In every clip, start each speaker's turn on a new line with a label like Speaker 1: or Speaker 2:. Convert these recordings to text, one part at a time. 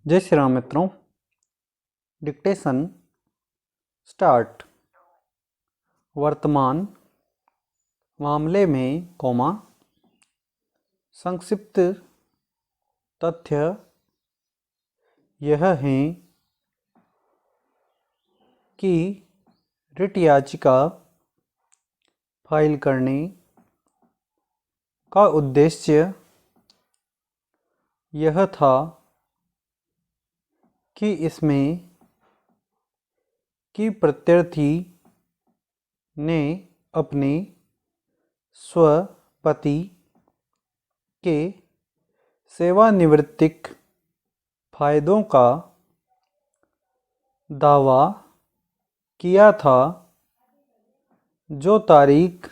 Speaker 1: जय श्री राम मित्रों। Dictation start. वर्तमान मामले में संक्षिप्त तथ्य यह हैं कि रिट याचिका फाइल करने का उद्देश्य यह था कि इसमें कि प्रत्यार्थी ने अपने स्वपति के सेवानिवृत्तिक फायदों का दावा किया था, जो तारीख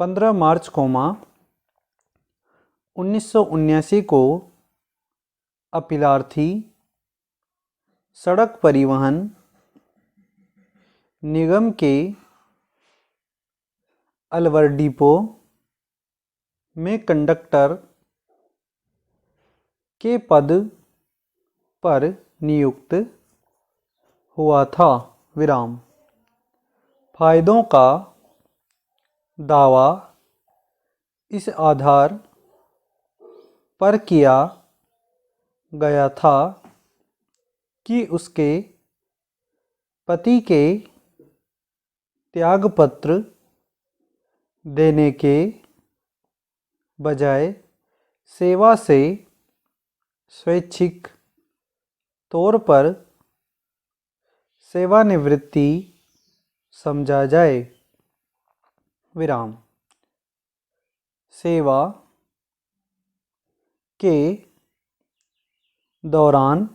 Speaker 1: 15 मार्च 1979 को अपीलार्थी सड़क परिवहन निगम के अलवर डिपो में कंडक्टर के पद पर नियुक्त हुआ था। फायदों का दावा इस आधार पर किया गया था कि उसके पति के त्यागपत्र देने के बजाय सेवा से स्वैच्छिक तौर पर सेवानिवृत्ति समझा जाए। सेवा के दौरान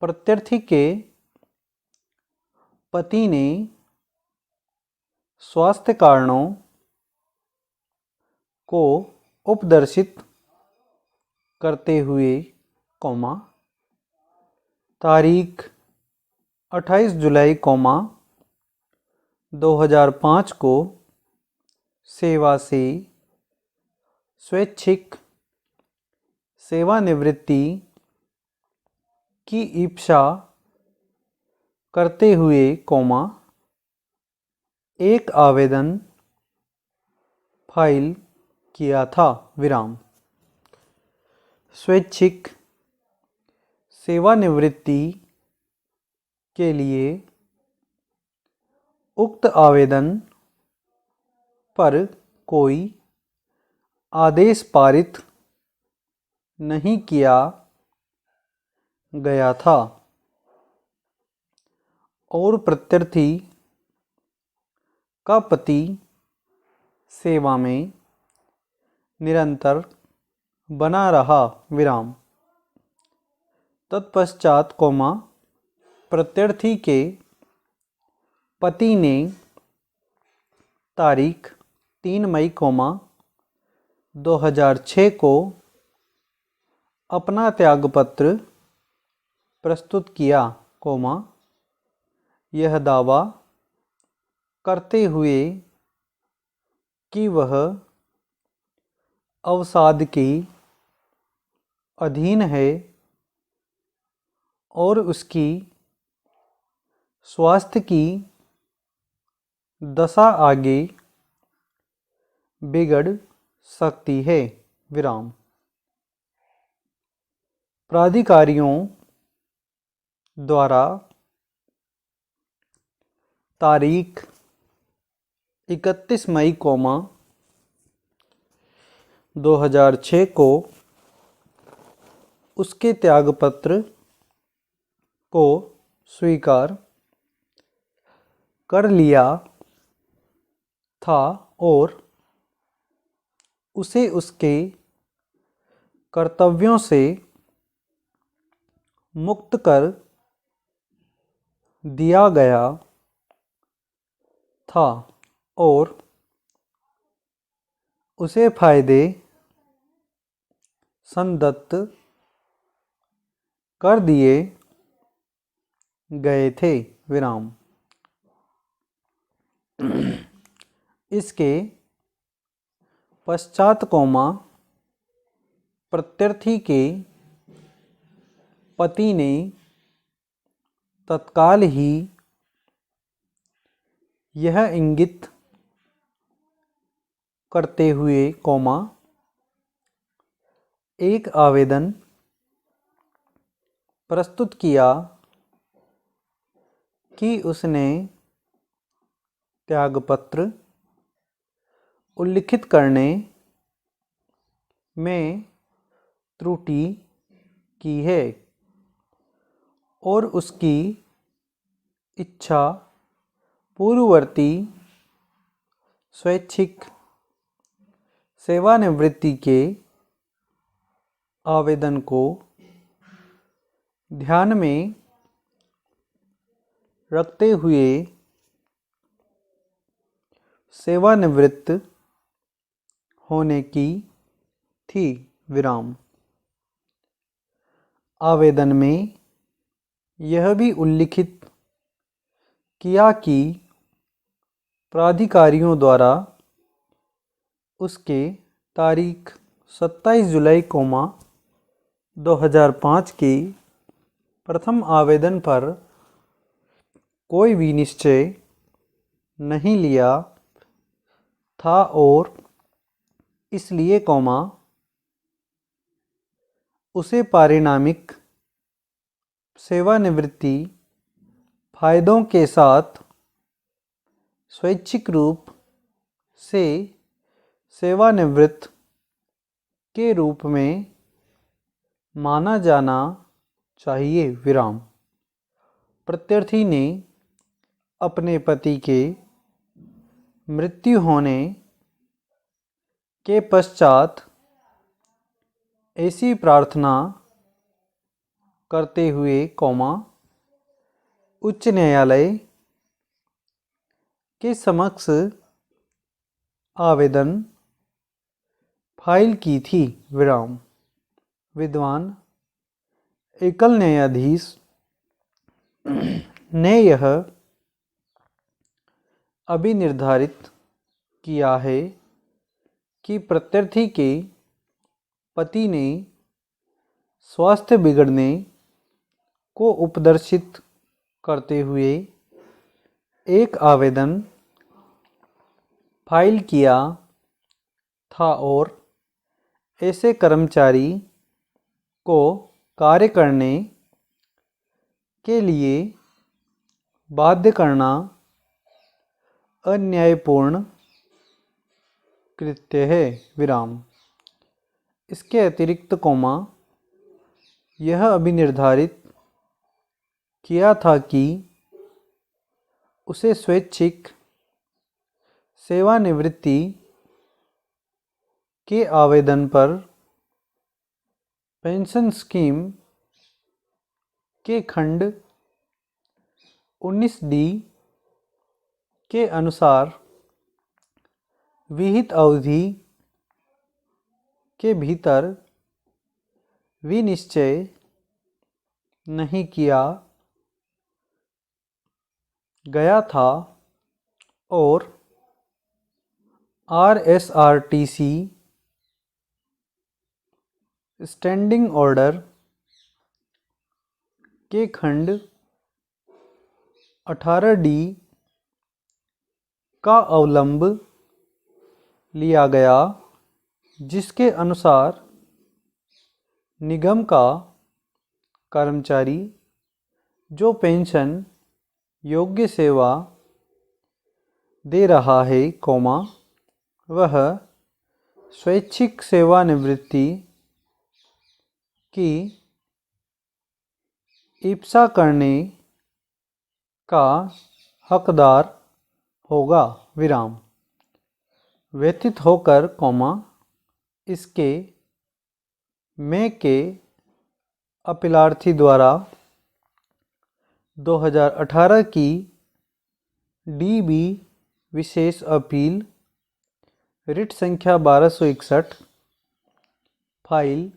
Speaker 1: प्रत्यार्थी के पति ने स्वास्थ्य कारणों को उपदर्शित करते हुए तारीख 28 जुलाई 2005 को सेवा से स्वैच्छिक सेवानिवृत्ति की इच्छा करते हुए एक आवेदन फाइल किया था। स्वैच्छिक सेवानिवृत्ति के लिए उक्त आवेदन पर कोई आदेश पारित नहीं किया गया था और प्रत्यार्थी का पति सेवा में निरंतर बना रहा। तत्पश्चात प्रत्यार्थी के पति ने तारीख 3 मई 2006 को अपना त्यागपत्र प्रस्तुत किया, यह दावा करते हुए कि वह अवसाद के अधीन है और उसकी स्वास्थ्य की दशा आगे बिगड़ सकती है। प्राधिकारियों द्वारा तारीख 31 मई 2006 को उसके त्यागपत्र को स्वीकार कर लिया था और उसे उसके कर्तव्यों से मुक्त कर दिया गया था और उसे फायदे संदत्त कर दिए गए थे। इसके पश्चात प्रत्यर्थी के पति ने तत्काल ही यह इंगित करते हुए एक आवेदन प्रस्तुत किया कि उसने त्यागपत्र उल्लिखित करने में त्रुटि की है और उसकी इच्छा पूर्ववर्ती स्वैच्छिक सेवानिवृत्ति के आवेदन को ध्यान में रखते हुए सेवानिवृत्त होने की थी। आवेदन में यह भी उल्लिखित किया कि प्राधिकारियों द्वारा उसके तारीख 27 जुलाई 2005 के प्रथम आवेदन पर कोई भी निश्चय नहीं लिया था और इसलिए उसे पारिणामिक सेवानिवृत्ति फायदों के साथ स्वैच्छिक रूप से सेवानिवृत्त के रूप में माना जाना चाहिए। प्रत्यर्थी ने अपने पति के मृत्यु होने के पश्चात ऐसी प्रार्थना करते हुए उच्च न्यायालय के समक्ष आवेदन फाइल की थी। विद्वान एकल न्यायाधीश ने यह अभिनिर्धारित किया है कि प्रत्यर्थी के पति ने स्वास्थ्य बिगड़ने को उपदर्शित करते हुए एक आवेदन फाइल किया था और ऐसे कर्मचारी को कार्य करने के लिए बाध्य करना अन्यायपूर्ण कृत्य है। इसके अतिरिक्त यह अभिनिर्धारित किया था कि उसे स्वैच्छिक सेवानिवृत्ति के आवेदन पर पेंशन स्कीम के खंड 19D के अनुसार विहित अवधि के भीतर विनिश्चय नहीं किया गया था और RSRTC स्टैंडिंग ऑर्डर के खंड 18D का अवलंब लिया गया, जिसके अनुसार निगम का कर्मचारी जो पेंशन योग्य सेवा दे रहा है, वह स्वैच्छिक सेवानिवृत्ति की इप्सा करने का हकदार होगा। व्यतीत होकर इसके में के अपीलार्थी द्वारा 2018 की DB विशेष अपील रिट संख्या 1261 फाइल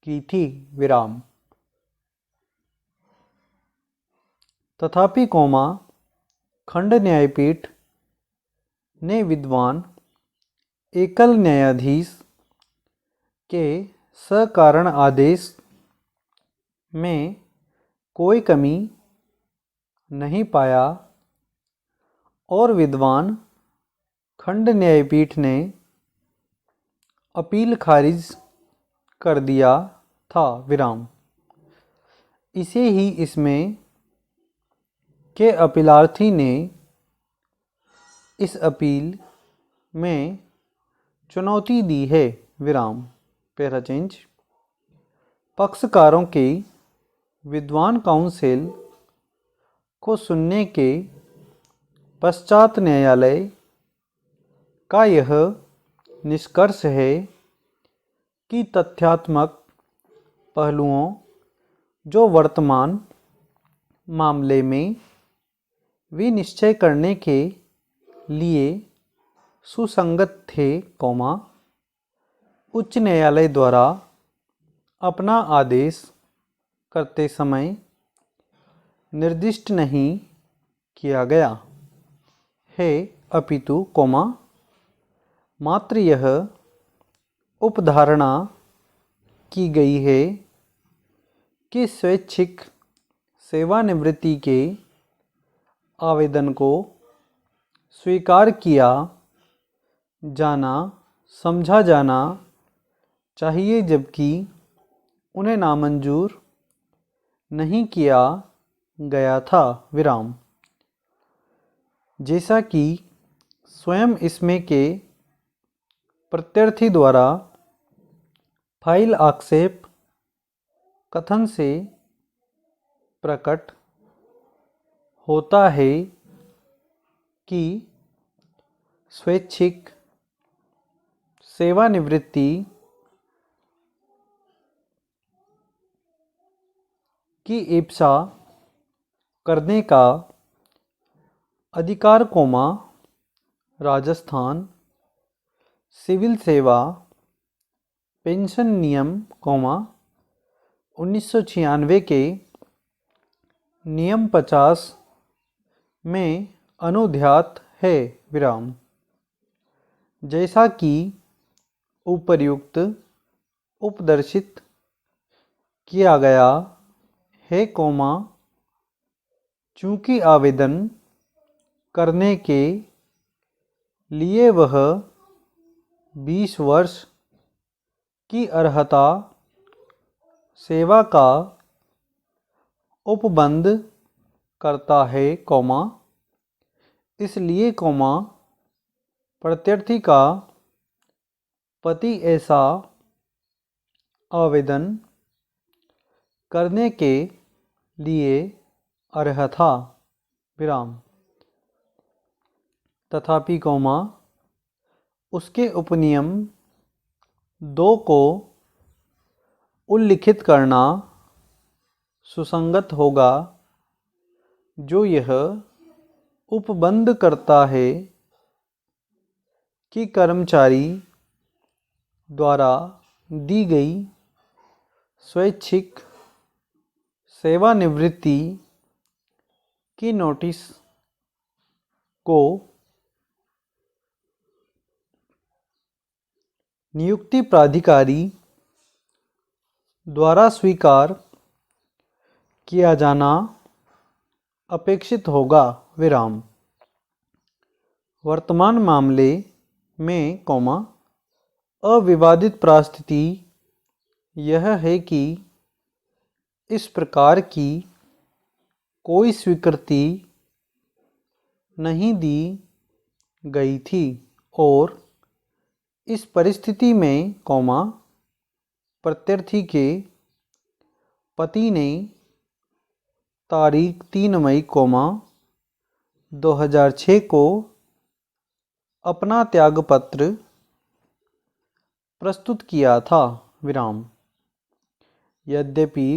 Speaker 1: की थी। तथापि खंड न्यायपीठ ने विद्वान एकल न्यायाधीश के सकारण आदेश में कोई कमी नहीं पाया और विद्वान खंड न्यायपीठ ने अपील खारिज कर दिया था। विराम। इसे ही इसमें के अपीलार्थी ने इस अपील में चुनौती दी है। विराम। Para change. पक्षकारों के विद्वान काउंसिल को सुनने के पश्चात न्यायालय का यह निष्कर्ष है कि तथ्यात्मक पहलुओं जो वर्तमान मामले में विनिश्चय करने के लिए सुसंगत थे, उच्च न्यायालय द्वारा अपना आदेश करते समय निर्दिष्ट नहीं किया गया है, अपितु मात्र यह उपधारणा की गई है कि स्वैच्छिक सेवानिवृत्ति के आवेदन को स्वीकार किया जाना समझा जाना चाहिए, जबकि उन्हें नामंजूर नहीं किया गया था। विराम। जैसा कि स्वयं इसमें के प्रत्यर्थी द्वारा फाइल आक्षेप कथन से प्रकट होता है कि स्वैच्छिक सेवानिवृत्ति की इप्सा करने का अधिकार राजस्थान सिविल सेवा पेंशन नियम 1996 के नियम 50 में अनुध्यात है। विराम। जैसा कि उपर्युक्त उपदर्शित किया गया है, चूँकि आवेदन करने के लिए वह 20 वर्ष की अर्हता सेवा का उपबंध करता है, इसलिए प्रत्यर्थी का पति ऐसा आवेदन करने के लिए अर्ह था। विराम। तथापि उसके उपनियम 2 को उल्लिखित करना सुसंगत होगा, जो यह उपबंध करता है कि कर्मचारी द्वारा दी गई स्वैच्छिक सेवानिवृत्ति की नोटिस को नियुक्ति प्राधिकारी द्वारा स्वीकार किया जाना अपेक्षित होगा। विराम। वर्तमान मामले में अविवादित परिस्थिति यह है कि इस प्रकार की कोई स्वीकृति नहीं दी गई थी और इस परिस्थिति में प्रत्यर्थी के पति ने तारीख 3 मई 2006 को अपना त्यागपत्र प्रस्तुत किया था। विराम। यद्यपि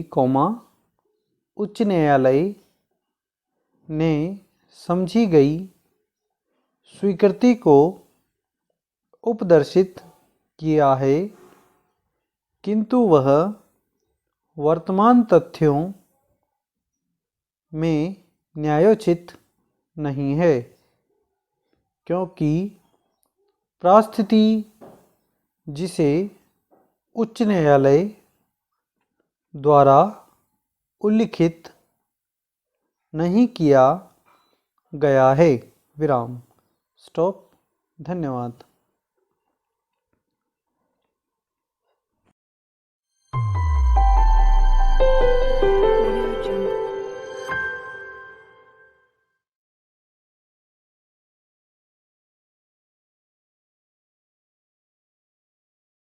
Speaker 1: उच्च न्यायालय ने समझी गई स्वीकृति को उपदर्शित किया है, किंतु वह वर्तमान तथ्यों में न्यायोचित नहीं है, क्योंकि परिस्थिति जिसे उच्च न्यायालय द्वारा उल्लिखित नहीं किया गया है। विराम। स्टॉप। धन्यवाद।